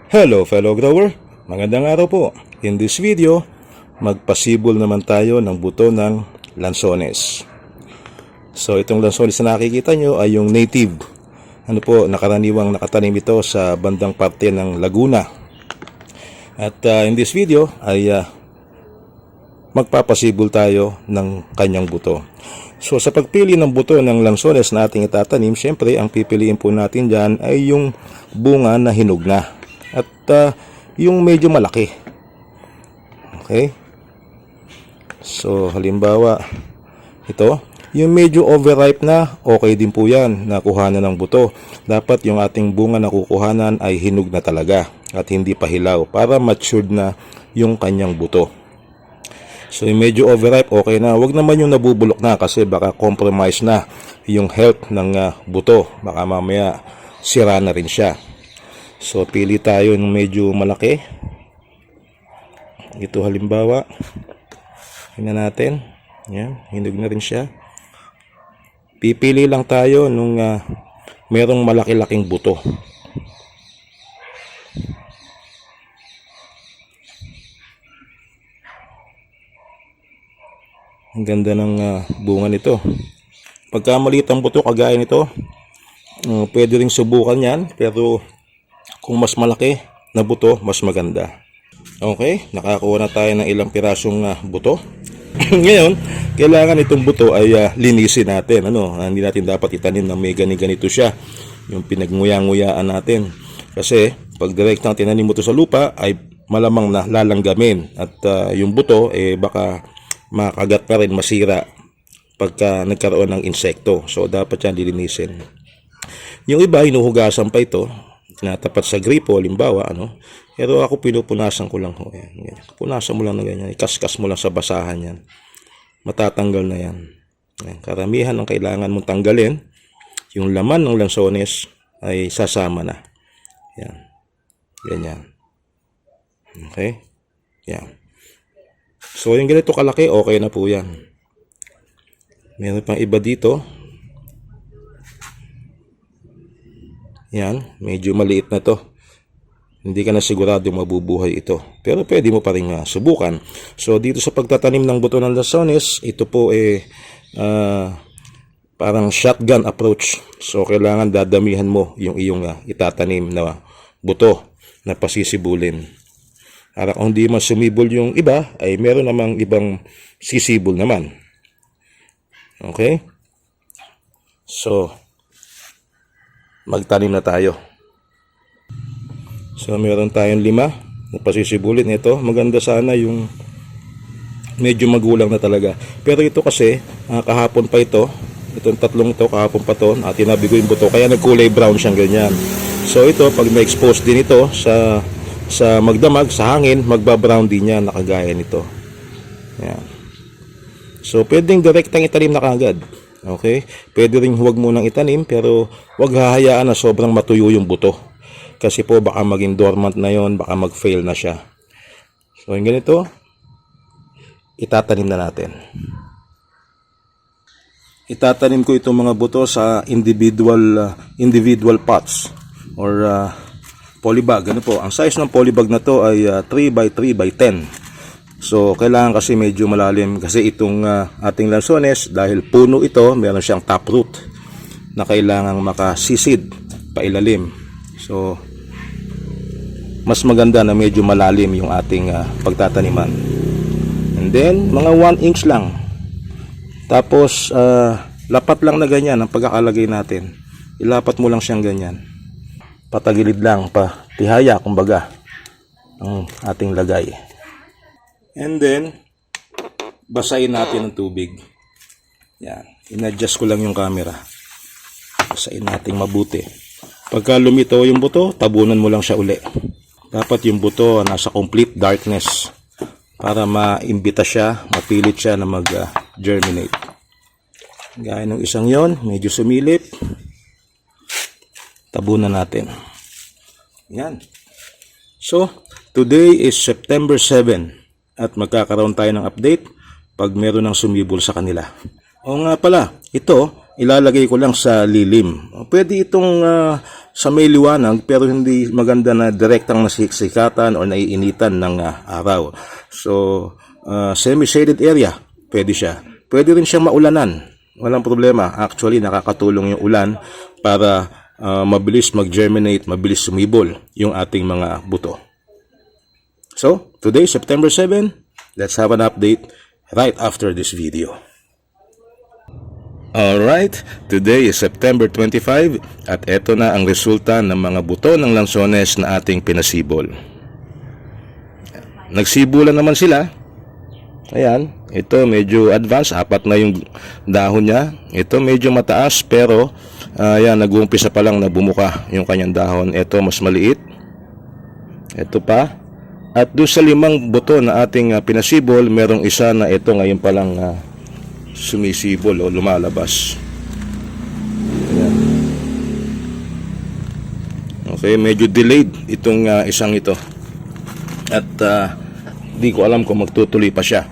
Hello fellow grower, magandang araw po. In this video, magpasibol naman tayo ng buto ng lansones. So itong lansones na nakikita nyo ay yung native. Nakaraniwang nakatanim ito sa bandang parte ng Laguna. At in this video ay magpapasibol tayo ng kanyang buto. So sa pagpili ng buto ng lansones na ating itatanim, syempre ang pipiliin po natin dyan ay yung bunga na hinog na. At yung medyo malaki. Okay? So, halimbawa, ito, yung medyo overripe na, okay din po yan, nakuhanan ng buto. Dapat yung ating bunga na kukuhanan ay hinog na talaga at hindi pa hilaw para matured na yung kanyang buto. So, yung medyo overripe, okay na. Huwag naman yung nabubulok na kasi baka compromise na yung health ng buto. Baka mamaya sira na rin siya. So, pili tayo ng medyo malaki. Ito halimbawa. Tingnan natin. Yan, hinog na rin siya. Pipili lang tayo nung merong malaki-laking buto. Ang ganda ng bunga nito. Pagka maliit ang buto, kagaya nito, pwede ring subukan yan. Pero kung mas malaki na buto, mas maganda. Okay, nakakuha na tayo ng ilang pirasong buto. Ngayon, kailangan itong buto ay linisin natin. Hindi natin dapat itanim na may ganito siya. Yung pinagnguya-nguyaan natin. Kasi pag direktang tinanim mo ito sa lupa, ay malamang na lalanggamin. At yung buto, baka makagat pa rin, masira pagka nagkaroon ng insekto. So, dapat yan lilinisin. Yung iba, hinuhugasan pa ito. Natapat sa gripo, halimbawa, pero ako pinupunasan ko lang. Yan. Punasan mo lang na ganyan. Ikaskas mo lang sa basahan yan. Matatanggal na yan. Yan. Karamihan ang kailangan mong tanggalin. Yung laman ng lansones ay sasama na. Yan. Ganyan. Okay? Yan. So, yung ganito kalaki, okay na po yan. Meron pang iba dito. Yan, medyo maliit na to. Hindi ka na sigurado mabubuhay ito. Pero pwede mo pa rin subukan. So dito sa pagtatanim ng buto ng lansones, ito po parang shotgun approach. So kailangan dadamihan mo yung iyong itatanim na buto na pasisibulin. Para kung hindi man sumibol yung iba, ay meron namang ibang sisibol naman. Okay? So magtanim na tayo. So meron tayong 5 na pasisibulin. Ito, maganda sana yung medyo magulang na talaga. Pero ito kasi, kahapon pa ito. Itong tatlong ito, kahapon pa ito. Tinabi ko yung buto, kaya nagkulay brown siyang ganyan. So ito, pag na-expose din ito sa magdamag, sa hangin, magbabrown din yan, nakagaya nito. Yan. So pwedeng direktang itanim na kagad. Okay? Pwede rin huwag munang itanim, pero huwag hahayaan na sobrang matuyo yung buto. Kasi po baka maging dormant na yon, baka mag-fail na siya. So yung ganito, itatanim na natin. Itatanim ko itong mga buto sa individual pots or polybag. Ano po? Ang size ng polybag na to ay 3x3x10. So, kailangan kasi medyo malalim kasi itong ating lansones, dahil puno ito, meron siyang taproot na kailangang makasisid pailalim. So, mas maganda na medyo malalim yung ating pagtataniman. And then, mga 1 inch lang. Tapos, lapat lang na ganyan ang pagkakalagay natin. Ilapat mo lang siyang ganyan. Patagilid lang, patihaya, kumbaga, ang ating lagay. And then, basahin natin ng tubig. Yan. In-adjust ko lang yung camera. Basahin natin mabuti. Pagka lumitaw yung buto, tabunan mo lang siya uli. Dapat yung buto nasa complete darkness para maimbita siya, mapilit siya na mag-germinate. Gaya ng isang yon, medyo sumilip. Tabunan natin. Yan. So, today is September 7. At magkakaroon tayo ng update pag meron ng sumibol sa kanila. O nga pala, ito, ilalagay ko lang sa lilim. Pwede itong sa may liwanag pero hindi maganda na direktang nasisikatan o naiinitan ng araw. So, semi-shaded area, pwede siya. Pwede rin siyang maulanan. Walang problema. Actually, nakakatulong yung ulan para mabilis mag-germinate, mabilis sumibol yung ating mga buto. So, today, September 7, let's have an update right after this video. Alright, today is September 25 at eto na ang resulta ng mga buto ng lansones na ating pinasibol. Nagsibulan naman sila. Ayan, ito medyo advanced, apat na yung dahon niya. Ito medyo mataas pero ayan, nag-uumpisa pa lang na bumuka yung kanyang dahon. Ito mas maliit. Ito pa. At doon sa 5 buto na ating pinasibol, merong isa na ito ngayon pa lang sumisibol o lumalabas. Ayan. Okay, medyo delayed itong isang ito. At di ko alam kung magtutuloy pa siya.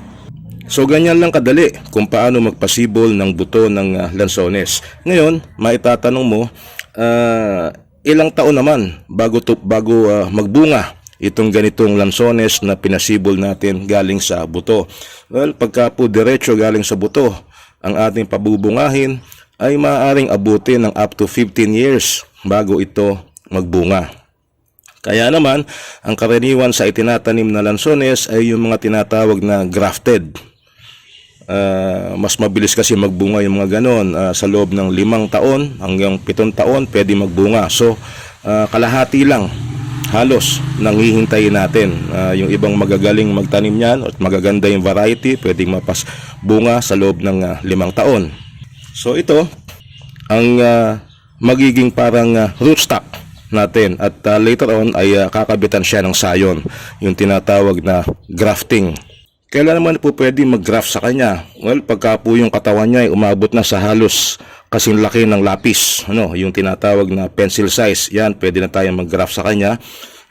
So ganyan lang kadali kung paano magpasibol ng buto ng lansones. Ngayon, maitatanong mo, ilang taon naman bago magbunga itong ganitong lansones na pinasibol natin galing sa buto? Well, pagka po diretso galing sa buto ang ating pabubungahin, ay maaaring abutin ng up to 15 years bago ito magbunga. Kaya naman, ang karaniwan sa itinatanim na lansones ay yung mga tinatawag na grafted. Mas mabilis kasi magbunga yung mga ganon. Sa loob ng 5 taon hanggang 7 taon pwede magbunga. So, kalahati lang halos nanghihintayin natin. Yung ibang magagaling magtanim niyan at magaganda yung variety, pwedeng bunga sa loob ng 5 taon. So ito ang magiging parang rootstock natin at later on ay kakabitan siya ng sayon, yung tinatawag na grafting. Kailan naman po pwede mag-graft sa kanya? Well, pagka po yung katawan niya ay umabot na sa halos kasing laki ng lapis, yung tinatawag na pencil size, yan, pwede na tayong mag-graft sa kanya.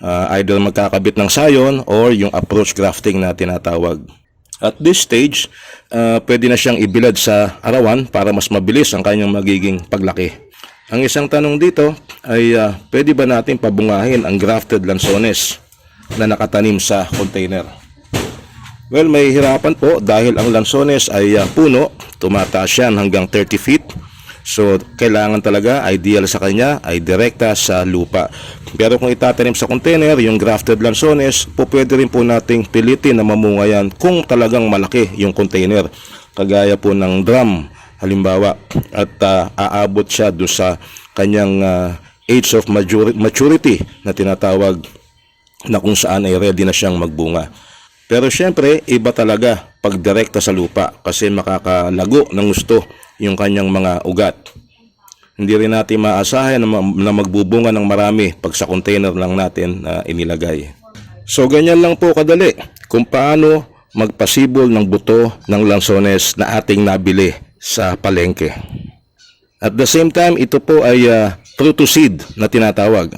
Either magkakabit ng sayon or yung approach grafting na tinatawag. At this stage, pwede na siyang ibilad sa arawan para mas mabilis ang kanyang magiging paglaki. Ang isang tanong dito ay pwede ba natin pabungahin ang grafted lansones na nakatanim sa container? Well, may hirapan po dahil ang lansones ay puno, tumataas yan hanggang 30 feet. So, kailangan talaga, ideal sa kanya, ay direkta sa lupa. Pero kung itatanim sa container, yung grafted lansones, po pwede rin po nating pilitin na mamunga yan kung talagang malaki yung container. Kagaya po ng drum, halimbawa, at aabot siya doon sa kanyang age of maturity na tinatawag na kung saan ay ready na siyang magbunga. Pero syempre, iba talaga pag direkta sa lupa kasi makakalago ng gusto yung kanyang mga ugat. Hindi rin natin maasahan na magbubunga ng marami pag sa container lang natin inilagay. So ganyan lang po kadali kung paano magpasibol ng buto ng lansones na ating nabili sa palengke. At the same time, ito po ay true to seed na tinatawag.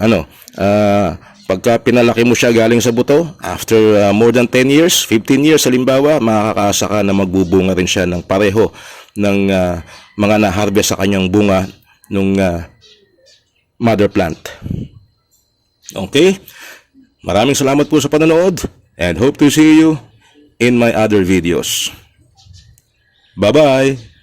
Pagka pinalaki mo siya galing sa buto, after more than 10 years, 15 years halimbawa, makakaasa ka na magbubunga rin siya ng pareho ng mga na-harvest sa kanyang bunga ng mother plant. Okay? Maraming salamat po sa panonood and hope to see you in my other videos. Bye-bye!